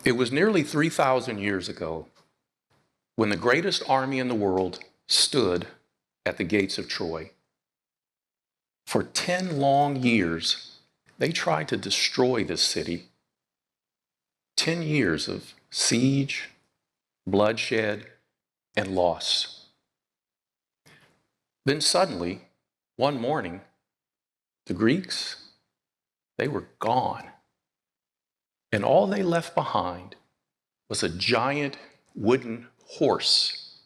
It was nearly 3,000 years ago when the greatest army in the world stood at the gates of Troy. For 10 long years, they tried to destroy this city. 10 years of siege, bloodshed, and loss. Then suddenly, one morning, the Greeks, they were gone. And all they left behind was a giant wooden horse.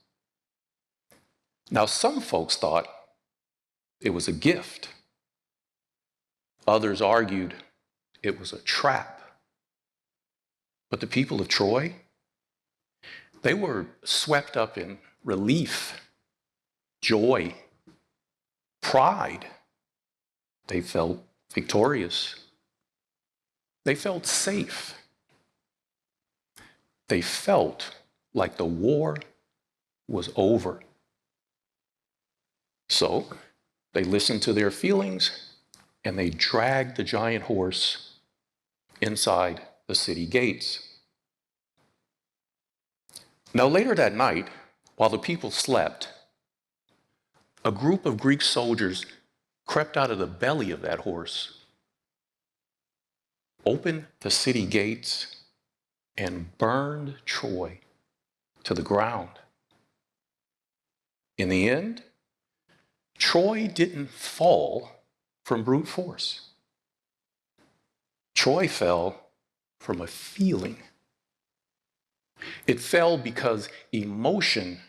Now, some folks thought it was a gift. Others argued it was a trap. But the people of Troy, they were swept up in relief, joy, pride. They felt victorious. They felt safe. They felt like the war was over. So they listened to their feelings and they dragged the giant horse inside the city gates. Now, later that night, while the people slept, a group of Greek soldiers crept out of the belly of that horse, opened the city gates, and burned Troy to the ground. In the end, Troy didn't fall from brute force. Troy fell from a feeling. It fell because emotion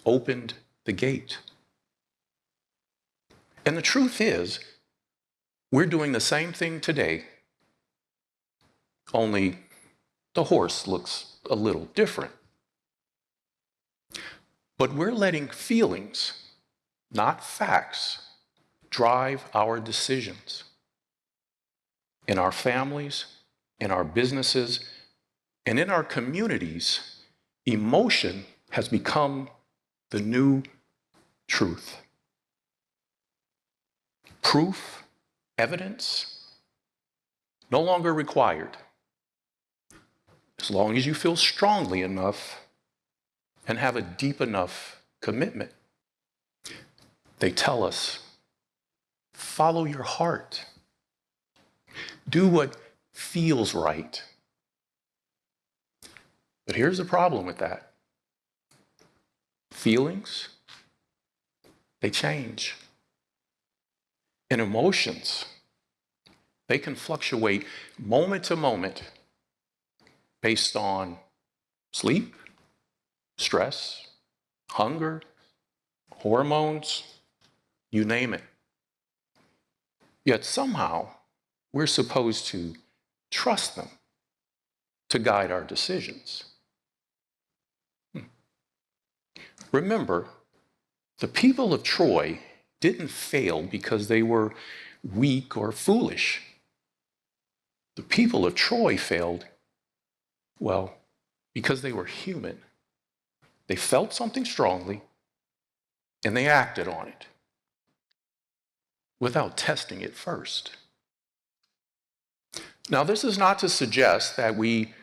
opened the gate. And the truth is, we're doing the same thing today, only the horse looks a little different. But we're letting feelings, not facts, drive our decisions. In our families, in our businesses, and in our communities, emotion has become the new truth. Proof, evidence, no longer required. As long as you feel strongly enough and have a deep enough commitment. They tell us, follow your heart. Do what feels right. But here's the problem with that. Feelings, they change. And emotions, they can fluctuate moment to moment based on sleep, stress, hunger, hormones, you name it. Yet somehow, we're supposed to trust them to guide our decisions. Remember, the people of Troy didn't fail because they were weak or foolish. The people of Troy failed, well, because they were human. They felt something strongly, and they acted on it without testing it first. Now, this is not to suggest that we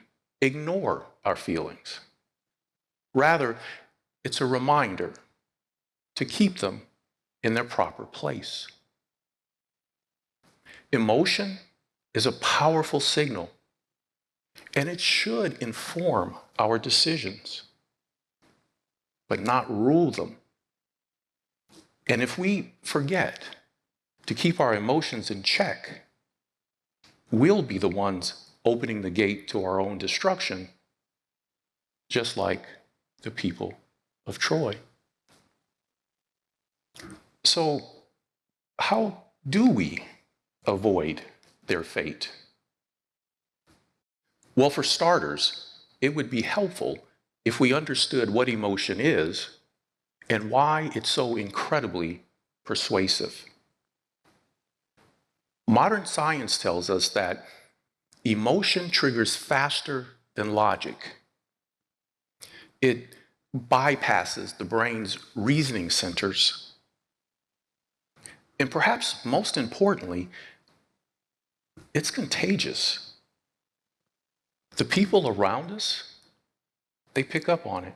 ignore our feelings. Rather, it's a reminder to keep them in their proper place. Emotion is a powerful signal, and it should inform our decisions, but not rule them. And if we forget to keep our emotions in check, we'll be the ones opening the gate to our own destruction, just like the people of Troy. So, how do we avoid their fate? Well, for starters, it would be helpful if we understood what emotion is and why it's so incredibly persuasive. Modern science tells us that emotion triggers faster than logic. It bypasses the brain's reasoning centers. And perhaps most importantly, it's contagious. The people around us, they pick up on it.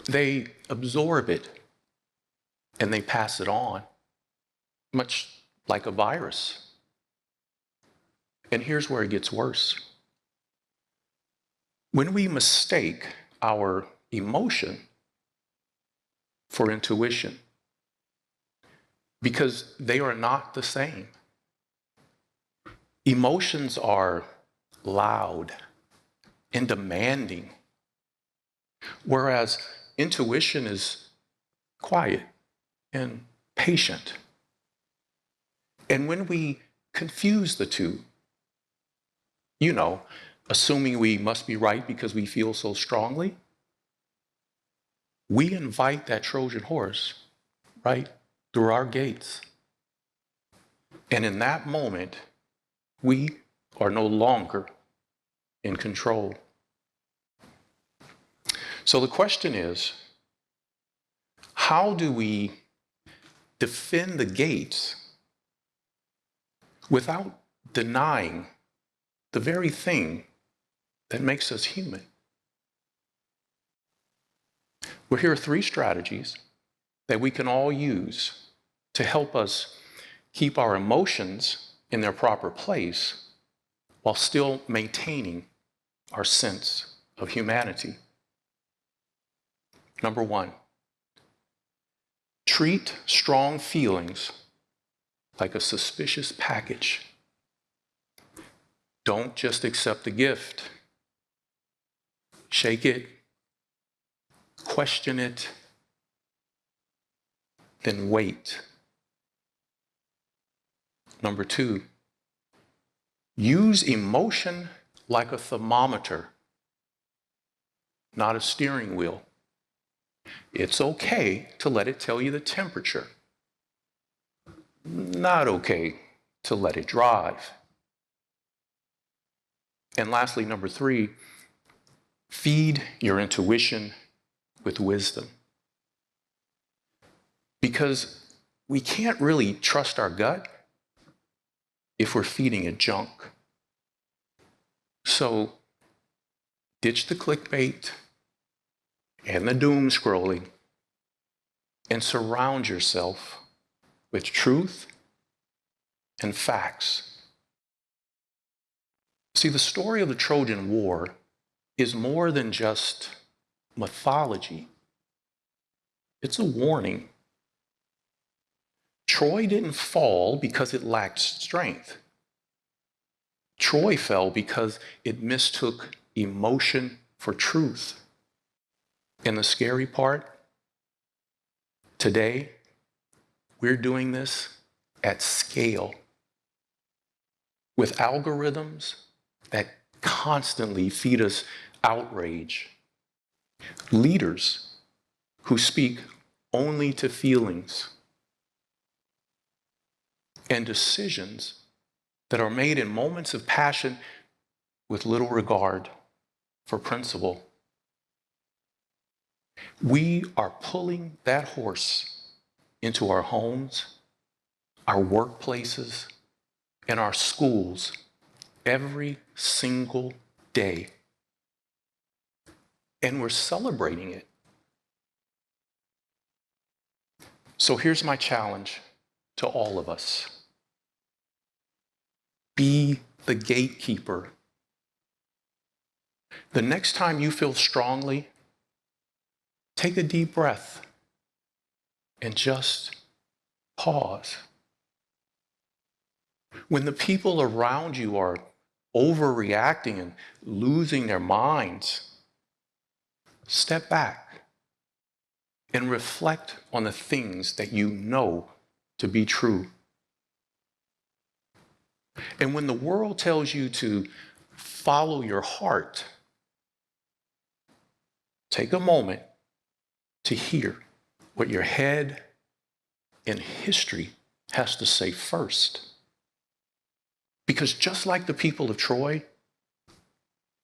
They absorb it and they pass it on, much like a virus. And here's where it gets worse. When we mistake our emotion for intuition, because they are not the same. Emotions are loud and demanding, whereas intuition is quiet and patient. And when we confuse the two, assuming we must be right because we feel so strongly, we invite that Trojan horse right through our gates. And in that moment, we are no longer in control. So the question is, how do we defend the gates without denying the very thing that makes us human? Well, here are 3 strategies that we can all use to help us keep our emotions in their proper place while still maintaining our sense of humanity. Number 1, treat strong feelings like a suspicious package. Don't just accept the gift. Shake it, question it, then wait. Number 2, use emotion like a thermometer, not a steering wheel. It's okay to let it tell you the temperature. Not okay to let it drive. And lastly, number 3, feed your intuition with wisdom. Because we can't really trust our gut if we're feeding it junk. So ditch the clickbait and the doom scrolling and surround yourself with truth and facts. See, the story of the Trojan War is more than just mythology. It's a warning. Troy didn't fall because it lacked strength. Troy fell because it mistook emotion for truth. And the scary part, today, we're doing this at scale with algorithms that constantly feed us outrage. Leaders who speak only to feelings, and decisions that are made in moments of passion with little regard for principle. We are pulling that horse into our homes, our workplaces, and our schools every single day. And we're celebrating it. So here's my challenge to all of us. Be the gatekeeper. The next time you feel strongly, take a deep breath and just pause. When the people around you are overreacting and losing their minds, step back and reflect on the things that you know to be true. And when the world tells you to follow your heart, take a moment to hear what your head and history has to say first. Because just like the people of Troy,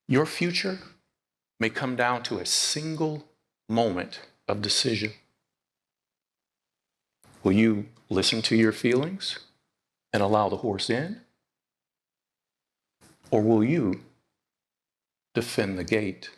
your future may come down to a single moment of decision. Will you listen to your feelings and allow the horse in? Or will you defend the gate.